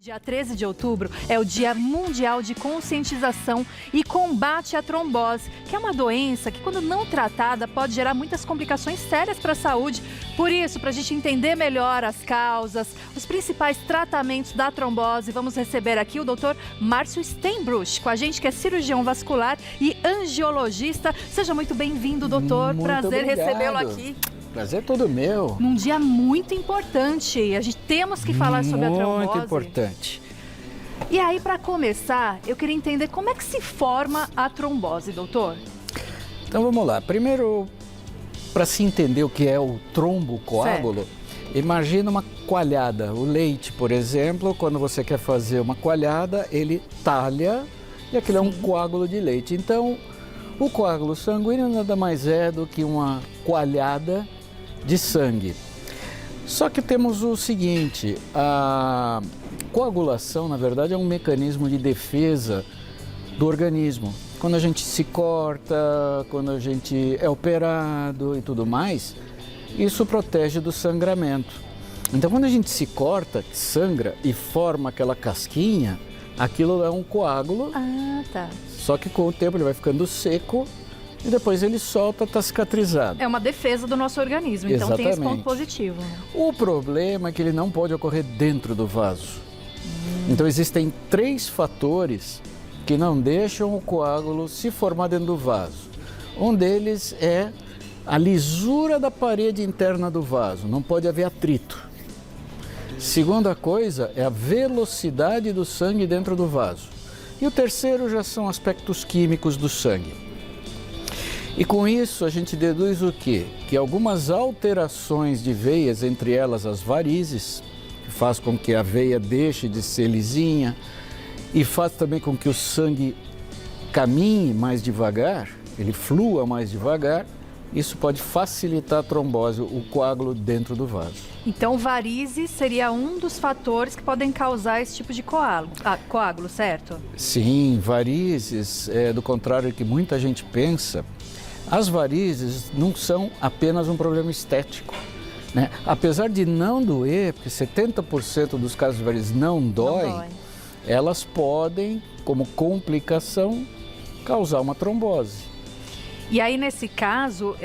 Dia 13 de outubro é o Dia Mundial de Conscientização e Combate à Trombose, que é uma doença que, quando não tratada, pode gerar muitas complicações sérias para a saúde. Por isso, para a gente entender melhor as causas, os principais tratamentos da trombose, vamos receber aqui o Dr. Márcio Steinbruch, com a gente, que é cirurgião vascular e angiologista. Seja muito bem-vindo, doutor. Muito Prazer obrigado. recebê-lo aqui. Prazer todo meu. Num dia muito importante, a gente temos que falar sobre a trombose. Muito importante. E aí, para começar, eu queria entender como é que se forma a trombose, doutor? Então vamos lá. Primeiro, para se entender o que é o trombocoágulo, imagina uma coalhada. O leite, por exemplo, quando você quer fazer uma coalhada, ele talha e aquilo é um coágulo de leite. Então, o coágulo sanguíneo nada mais é do que uma coalhada de sangue. Só que temos o seguinte, a coagulação, na verdade, é um mecanismo de defesa do organismo. Quando a gente se corta, quando a gente é operado e tudo mais, isso protege do sangramento. Então, quando a gente se corta, sangra e forma aquela casquinha, aquilo é um coágulo. Ah, tá. Só que com o tempo ele vai ficando seco e depois ele solta, está cicatrizado. É uma defesa do nosso organismo, então tem esse ponto Exatamente. positivo. O problema é que ele não pode ocorrer dentro do vaso. Então existem 3 fatores que não deixam o coágulo se formar dentro do vaso. Um deles é a lisura da parede interna do vaso, não pode haver atrito. Segunda coisa é a velocidade do sangue dentro do vaso. E o terceiro já são aspectos químicos do sangue. E com isso a gente deduz o quê? Que algumas alterações de veias, entre elas as varizes, que faz com que a veia deixe de ser lisinha e faz também com que o sangue caminhe mais devagar, ele flua mais devagar, isso pode facilitar a trombose, o coágulo dentro do vaso. Então, varizes seria um dos fatores que podem causar esse tipo de coágulo, certo? Sim, varizes, do contrário do que muita gente pensa, as varizes não são apenas um problema estético, né? Apesar de não doer, porque 70% dos casos de varizes não dói, elas podem, como complicação, causar uma trombose. E aí, nesse caso,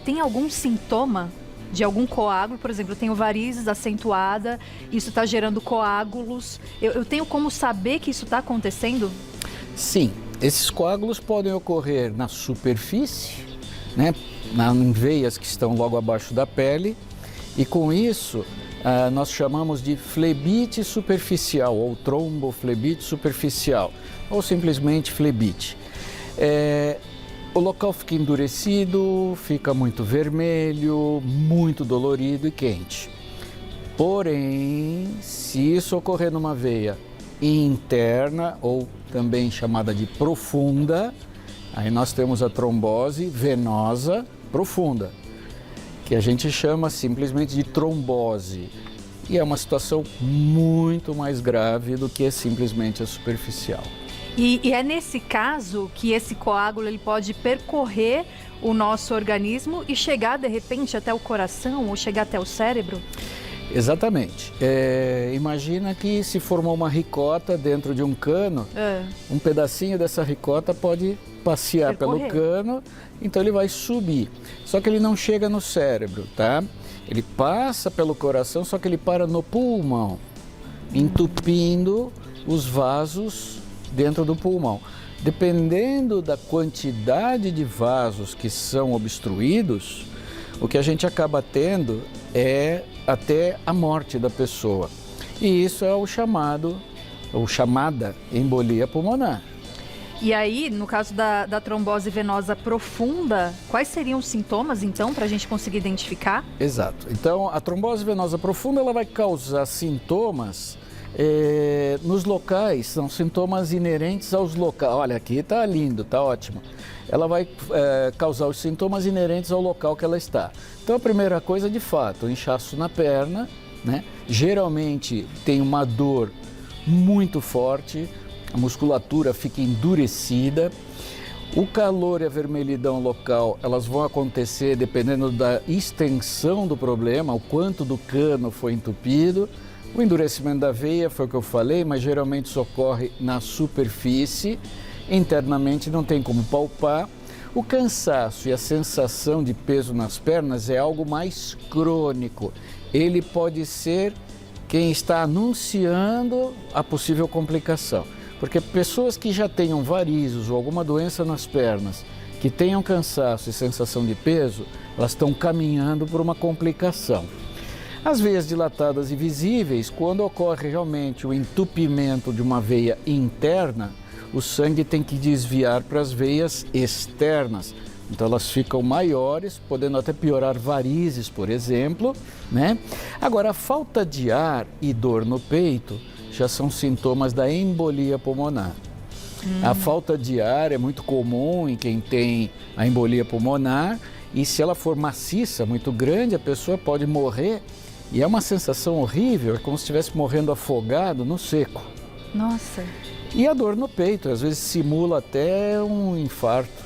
tem algum sintoma de algum coágulo? Por exemplo, eu tenho varizes acentuada, isso está gerando coágulos. Eu tenho como saber que isso está acontecendo? Sim, esses coágulos podem ocorrer na superfície, né, em veias que estão logo abaixo da pele, e com isso nós chamamos de flebite superficial, ou tromboflebite superficial, ou simplesmente flebite. O local fica endurecido, fica muito vermelho, muito dolorido e quente. Porém, se isso ocorrer numa veia interna, ou também chamada de profunda, aí nós temos a trombose venosa profunda, que a gente chama simplesmente de trombose. E é uma situação muito mais grave do que simplesmente a superficial. E é nesse caso que esse coágulo ele pode percorrer o nosso organismo e chegar, de repente, até o coração ou chegar até o cérebro? Exatamente. Imagina que se formou uma ricota dentro de um cano, um pedacinho dessa ricota pode passear pelo cano, então ele vai subir. Só que ele não chega no cérebro, tá? Ele passa pelo coração, só que ele para no pulmão, entupindo os vasos dentro do pulmão. Dependendo da quantidade de vasos que são obstruídos, o que a gente acaba tendo é até a morte da pessoa. E isso é o chamada embolia pulmonar. E aí, no caso da trombose venosa profunda, quais seriam os sintomas, então, para a gente conseguir identificar? Exato. Então, a trombose venosa profunda ela vai causar sintomas nos locais, são sintomas inerentes aos locais. Olha, aqui está lindo, está ótimo. Ela vai causar os sintomas inerentes ao local que ela está. Então, a primeira coisa, de fato, o inchaço na perna, né? Geralmente tem uma dor muito forte, a musculatura fica endurecida. O calor e a vermelhidão local, elas vão acontecer dependendo da extensão do problema, o quanto do cano foi entupido. O endurecimento da veia foi o que eu falei, mas geralmente isso ocorre na superfície, internamente não tem como palpar. O cansaço e a sensação de peso nas pernas é algo mais crônico. Ele pode ser quem está anunciando a possível complicação. Porque pessoas que já tenham varizes ou alguma doença nas pernas, que tenham cansaço e sensação de peso, elas estão caminhando por uma complicação. As veias dilatadas e visíveis, quando ocorre realmente o entupimento de uma veia interna, o sangue tem que desviar para as veias externas. Então elas ficam maiores, podendo até piorar varizes, por exemplo, né? Agora, a falta de ar e dor no peito já são sintomas da embolia pulmonar. A falta de ar é muito comum em quem tem a embolia pulmonar e se ela for maciça, muito grande, a pessoa pode morrer e é uma sensação horrível, é como se estivesse morrendo afogado no seco. Nossa. E a dor no peito, às vezes simula até um infarto.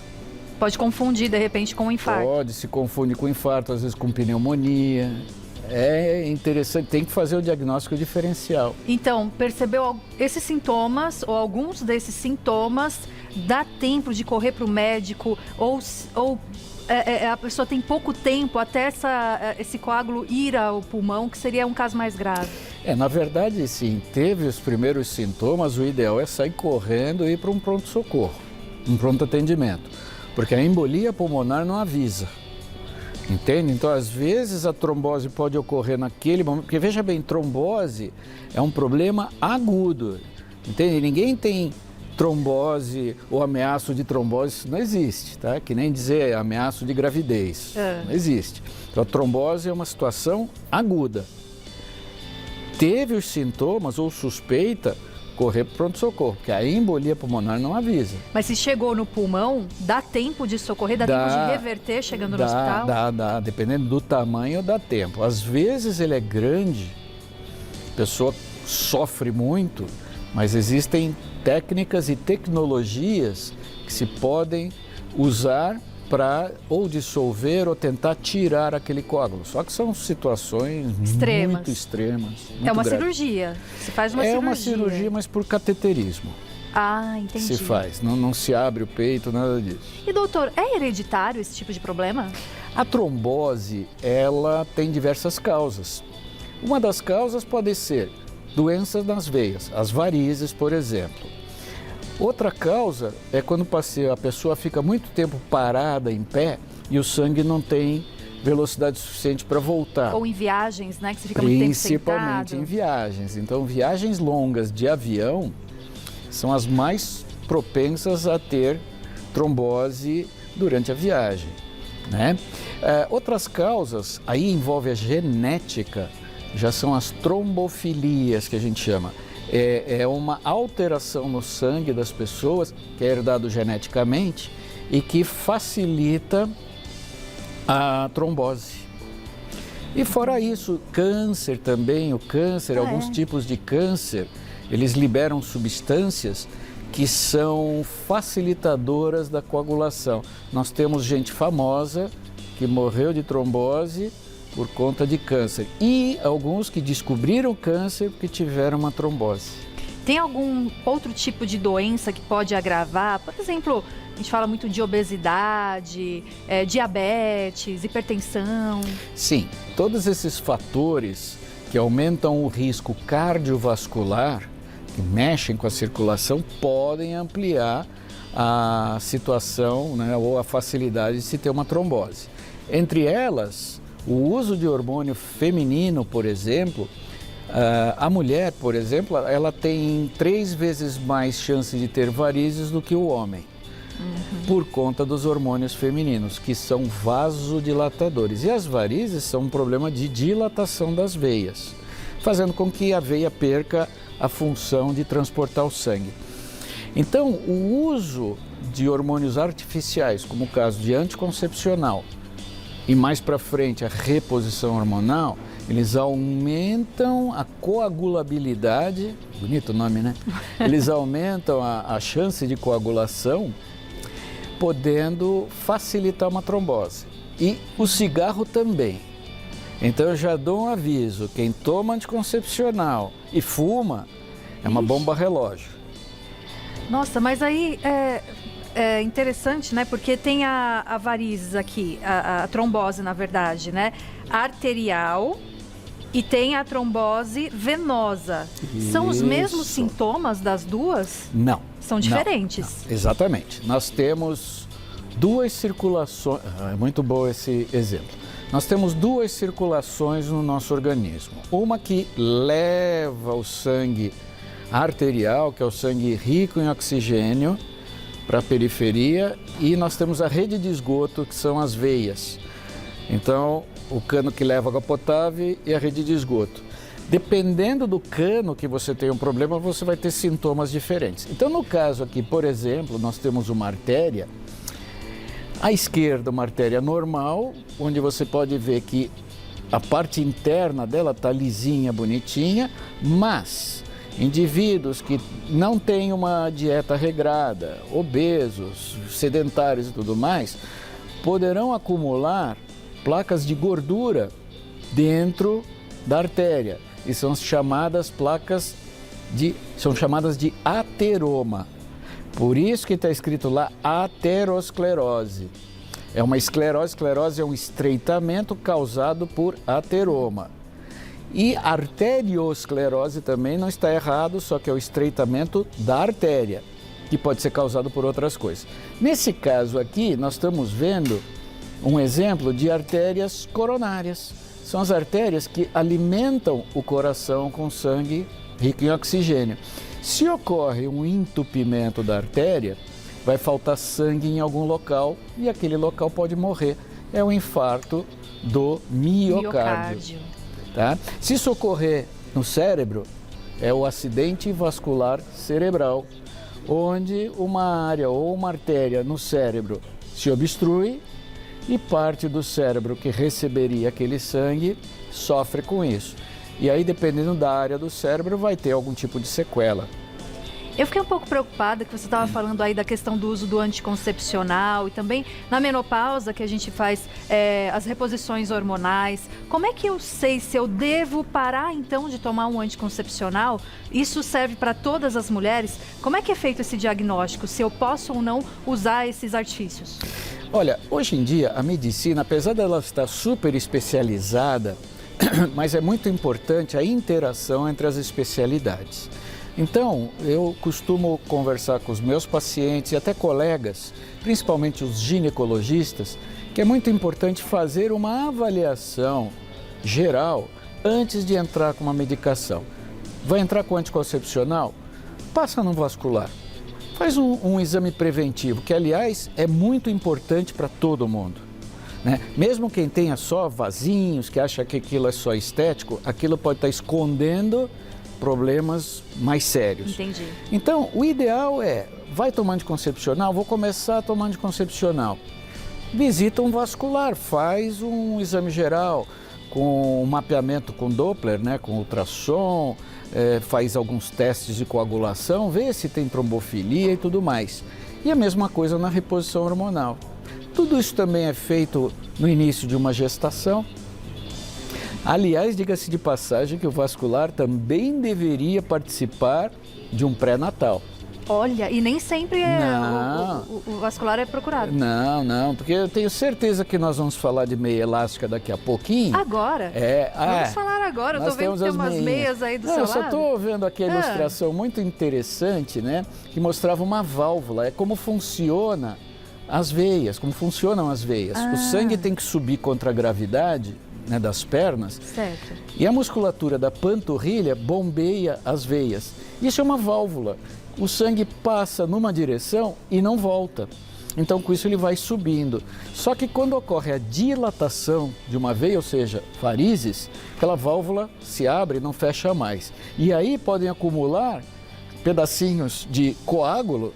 Pode confundir, de repente, com um infarto. Pode, se confunde com infarto, às vezes com pneumonia. É interessante, tem que fazer o diagnóstico diferencial. Então, percebeu esses sintomas, ou alguns desses sintomas, dá tempo de correr para o médico, ou a pessoa tem pouco tempo até esse coágulo ir ao pulmão, que seria um caso mais grave? Na verdade, sim, teve os primeiros sintomas, o ideal é sair correndo e ir para um pronto-socorro, um pronto atendimento, porque a embolia pulmonar não avisa, entende? Então, às vezes, a trombose pode ocorrer naquele momento, porque veja bem, trombose é um problema agudo, entende? Ninguém tem trombose ou ameaço de trombose, isso não existe, tá? Que nem dizer ameaço de gravidez, não existe. Então, a trombose é uma situação aguda. Teve os sintomas ou suspeita, correr para o pronto-socorro, porque a embolia pulmonar não avisa. Mas se chegou no pulmão, dá tempo de socorrer, dá tempo de reverter chegando no hospital? Dá, dependendo do tamanho, dá tempo. Às vezes ele é grande, a pessoa sofre muito, mas existem técnicas e tecnologias que se podem usar para ou dissolver ou tentar tirar aquele coágulo. Só que são situações muito extremas. Muito é uma graves. Cirurgia? Se faz uma cirurgia? É uma cirurgia, mas por cateterismo. Ah, entendi. Se faz, não se abre o peito, nada disso. E doutor, é hereditário esse tipo de problema? A trombose, ela tem diversas causas. Uma das causas pode ser doenças nas veias, as varizes, por exemplo. Outra causa é quando a pessoa fica muito tempo parada em pé e o sangue não tem velocidade suficiente para voltar. Ou em viagens, né? Que você fica muito tempo sentado. Principalmente em viagens. Então, viagens longas de avião são as mais propensas a ter trombose durante a viagem, né? Outras causas, aí envolve a genética, já são as trombofilias que a gente chama. É uma alteração no sangue das pessoas, que é herdado geneticamente e que facilita a trombose. E fora isso, câncer também, alguns tipos de câncer, eles liberam substâncias que são facilitadoras da coagulação. Nós temos gente famosa que morreu de trombose por conta de câncer e alguns que descobriram câncer porque tiveram uma trombose. Tem algum outro tipo de doença que pode agravar? Por exemplo, a gente fala muito de obesidade, diabetes, hipertensão. Sim, todos esses fatores que aumentam o risco cardiovascular, que mexem com a circulação, podem ampliar a situação, né, ou a facilidade de se ter uma trombose. Entre elas, o uso de hormônio feminino, por exemplo, a mulher, por exemplo, ela tem 3 vezes mais chance de ter varizes do que o homem, por conta dos hormônios femininos, que são vasodilatadores. E as varizes são um problema de dilatação das veias, fazendo com que a veia perca a função de transportar o sangue. Então, o uso de hormônios artificiais, como o caso de anticoncepcional, e mais para frente a reposição hormonal, eles aumentam a coagulabilidade, bonito o nome, né? Eles aumentam a chance de coagulação, podendo facilitar uma trombose. E o cigarro também. Então eu já dou um aviso, quem toma anticoncepcional e fuma é uma bomba relógio. Nossa, mas aí é interessante, né? Porque tem a varizes aqui, a trombose, na verdade, né? Arterial e tem a trombose venosa. São os mesmos sintomas das duas? Não. São diferentes? Não. Exatamente. Nós temos duas circulações... É muito bom esse exemplo. Nós temos duas circulações no nosso organismo. Uma que leva o sangue arterial, que é o sangue rico em oxigênio, para a periferia, e nós temos a rede de esgoto, que são as veias. Então, o cano que leva água potável e a rede de esgoto. Dependendo do cano que você tem um problema, você vai ter sintomas diferentes. Então, no caso aqui, por exemplo, nós temos uma artéria. À esquerda, uma artéria normal, onde você pode ver que a parte interna dela está lisinha, bonitinha, mas indivíduos que não têm uma dieta regrada, obesos, sedentários e tudo mais, poderão acumular placas de gordura dentro da artéria e são chamadas de ateroma. Por isso que está escrito lá aterosclerose. É uma esclerose, esclerose é um estreitamento causado por ateroma. E arteriosclerose também não está errado, só que é o estreitamento da artéria, que pode ser causado por outras coisas. Nesse caso aqui, nós estamos vendo um exemplo de artérias coronárias. São as artérias que alimentam o coração com sangue rico em oxigênio. Se ocorre um entupimento da artéria, vai faltar sangue em algum local e aquele local pode morrer. É o infarto do miocárdio. Tá? Se isso ocorrer no cérebro, é o acidente vascular cerebral, onde uma área ou uma artéria no cérebro se obstrui e parte do cérebro que receberia aquele sangue sofre com isso. E aí, dependendo da área do cérebro, vai ter algum tipo de sequela. Eu fiquei um pouco preocupada que você estava falando aí da questão do uso do anticoncepcional e também na menopausa que a gente faz as reposições hormonais. Como é que eu sei se eu devo parar então de tomar um anticoncepcional? Isso serve para todas as mulheres? Como é que é feito esse diagnóstico? Se eu posso ou não usar esses artifícios? Olha, hoje em dia a medicina, apesar dela estar super especializada, mas é muito importante a interação entre as especialidades. Então, eu costumo conversar com os meus pacientes e até colegas, principalmente os ginecologistas, que é muito importante fazer uma avaliação geral antes de entrar com uma medicação. Vai entrar com anticoncepcional? Passa no vascular. Faz um exame preventivo, que aliás é muito importante para todo mundo. Né? Mesmo quem tenha só vasinhos, que acha que aquilo é só estético, aquilo pode estar escondendo problemas mais sérios. Entendi. Então, o ideal é, vai tomar anticoncepcional? Vou começar a tomar anticoncepcional. Visita um vascular, faz um exame geral, com um mapeamento com Doppler, né, com ultrassom, faz alguns testes de coagulação, vê se tem trombofilia e tudo mais. E a mesma coisa na reposição hormonal. Tudo isso também é feito no início de uma gestação. Aliás, diga-se de passagem que o vascular também deveria participar de um pré-natal. Olha, e nem sempre o vascular é procurado. Não, porque eu tenho certeza que nós vamos falar de meia elástica daqui a pouquinho. Agora? Vamos falar agora, eu tô vendo que tem umas meias aí do seu lado. Eu só estou vendo aqui a ilustração muito interessante, né? Que mostrava uma válvula, é como funciona as veias, como funcionam as veias. O sangue tem que subir contra a gravidade, né, das pernas. Certo. E a musculatura da panturrilha bombeia as veias. Isso é uma válvula. O sangue passa numa direção e não volta. Então, com isso, ele vai subindo. Só que quando ocorre a dilatação de uma veia, ou seja, varizes, aquela válvula se abre e não fecha mais. E aí podem acumular pedacinhos de coágulo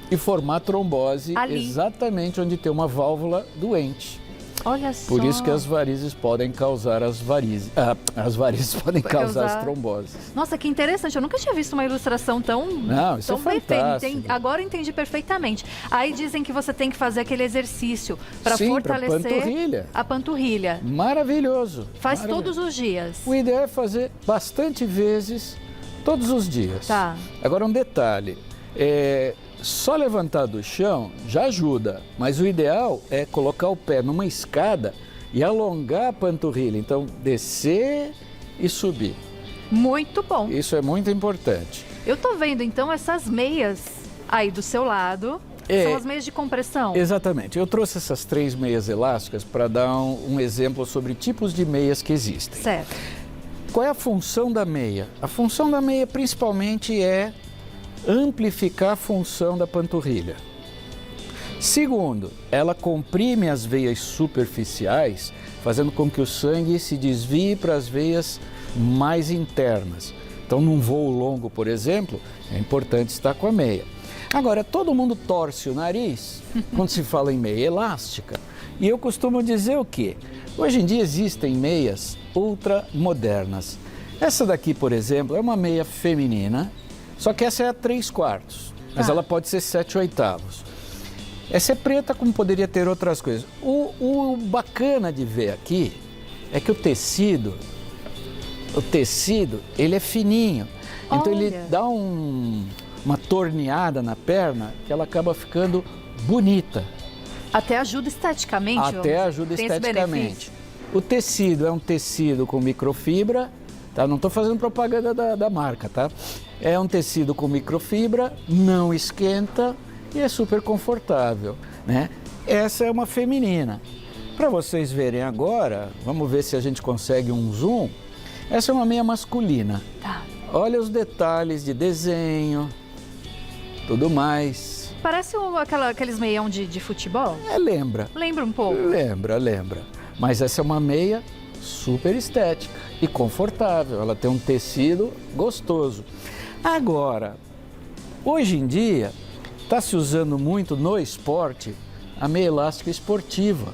e formar trombose ali, exatamente onde tem uma válvula doente. Olha só. Por isso que as varizes podem causar as varizes. As varizes podem causar as tromboses. Nossa, que interessante. Eu nunca tinha visto uma ilustração tão Isso é bem feita. fantástico. Agora eu entendi perfeitamente. Aí dizem que você tem que fazer aquele exercício para fortalecer a panturrilha. Maravilhoso. Faz todos os dias. O ideal é fazer bastante vezes, todos os dias. Tá. Agora um detalhe. Só levantar do chão já ajuda, mas o ideal é colocar o pé numa escada e alongar a panturrilha. Então, descer e subir. Muito bom. Isso é muito importante. Eu tô vendo, então, essas meias aí do seu lado. São as meias de compressão? Exatamente. Eu trouxe essas 3 meias elásticas para dar um exemplo sobre tipos de meias que existem. Certo. Qual é a função da meia? A função da meia, principalmente, é amplificar a função da panturrilha. Segundo, ela comprime as veias superficiais, fazendo com que o sangue se desvie para as veias mais internas. Então, num voo longo, por exemplo, é importante estar com a meia. Agora, todo mundo torce o nariz quando se fala em meia elástica. E eu costumo dizer o quê? Hoje em dia existem meias ultramodernas. Essa daqui, por exemplo, é uma meia feminina. Só que essa é a 3/4, mas ela pode ser 7/8. Essa é preta, como poderia ter outras coisas. O bacana de ver aqui é que o tecido, ele é fininho. Então ele dá uma torneada na perna que ela acaba ficando bonita. Até ajuda esteticamente? Até ajuda esteticamente. O tecido é um tecido com microfibra. Tá? Não estou fazendo propaganda da marca, tá? É um tecido com microfibra, não esquenta e é super confortável, né? Essa é uma feminina. Para vocês verem agora, vamos ver se a gente consegue um zoom. Essa é uma meia masculina. Tá. Olha os detalhes de desenho, tudo mais. Parece aqueles meião de futebol? Lembra. Lembra um pouco? Lembra. Mas essa é uma meia super estética e confortável. Ela tem um tecido gostoso. Agora, hoje em dia, está se usando muito no esporte a meia elástica esportiva,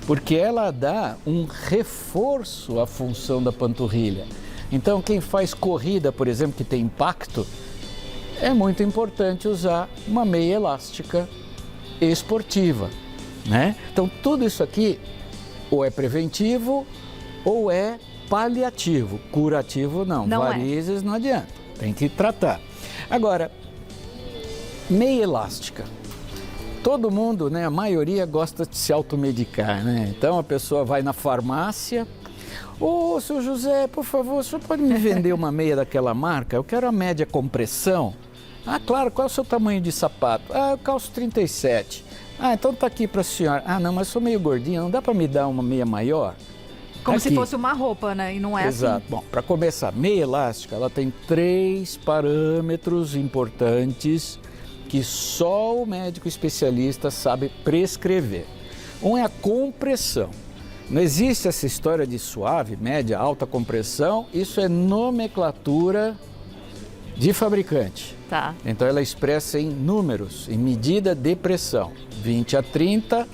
porque ela dá um reforço à função da panturrilha. Então, quem faz corrida, por exemplo, que tem impacto, é muito importante usar uma meia elástica esportiva, né? Então, tudo isso aqui ou é preventivo ou é paliativo. Curativo não. Varizes não adianta. Tem que tratar. Agora, meia elástica. Todo mundo, né, a maioria gosta de se automedicar, né? Então a pessoa vai na farmácia. Ô, seu José, por favor, o senhor pode me vender uma meia daquela marca? Eu quero a média compressão. Ah, claro, qual é o seu tamanho de sapato? Ah, eu calço 37. Ah, então tá aqui para a senhora. Ah, não, mas sou meio gordinha, não dá para me dar uma meia maior? Como se fosse uma roupa, né? E não é Exato. assim. Bom, para começar, meia elástica, ela tem 3 parâmetros importantes que só o médico especialista sabe prescrever. Um é a compressão. Não existe essa história de suave, média, alta compressão. Isso é nomenclatura de fabricante. Tá. Então ela expressa em números, em medida de pressão. 20 a 30,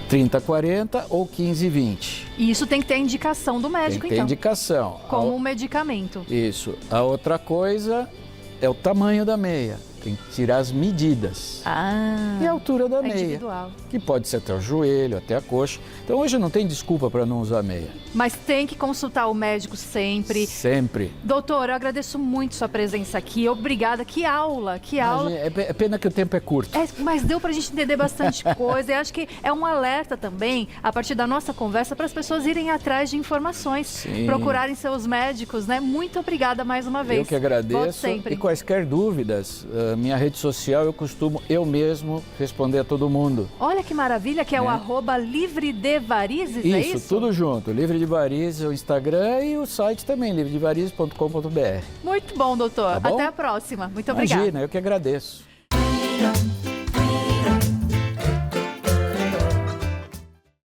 30 a 40 ou 15 a 20. E isso tem que ter a indicação do médico, tem que ter indicação. Como um medicamento. Isso. A outra coisa é o tamanho da meia. Tem que tirar as medidas. E a altura da meia. Individual. Que pode ser até o joelho, até a coxa. Então hoje não tem desculpa para não usar meia. Mas tem que consultar o médico sempre. Sempre. Doutor, eu agradeço muito sua presença aqui. Obrigada. Que aula, que aula. É pena que o tempo é curto. Mas deu pra gente entender bastante coisa. E acho que é um alerta também, a partir da nossa conversa, para as pessoas irem atrás de informações. Sim. Procurarem seus médicos, né? Muito obrigada mais uma vez. Eu que agradeço. Volte sempre. E quaisquer dúvidas, minha rede social eu costumo eu mesmo responder a todo mundo. Olha que maravilha, que é o @livredevarizes, é isso? Isso, tudo junto. Livre de Varizes, o Instagram e o site também, livredevarizes.com.br. Muito bom, doutor. Tá bom? Até a próxima. Muito obrigada. Imagina, eu que agradeço.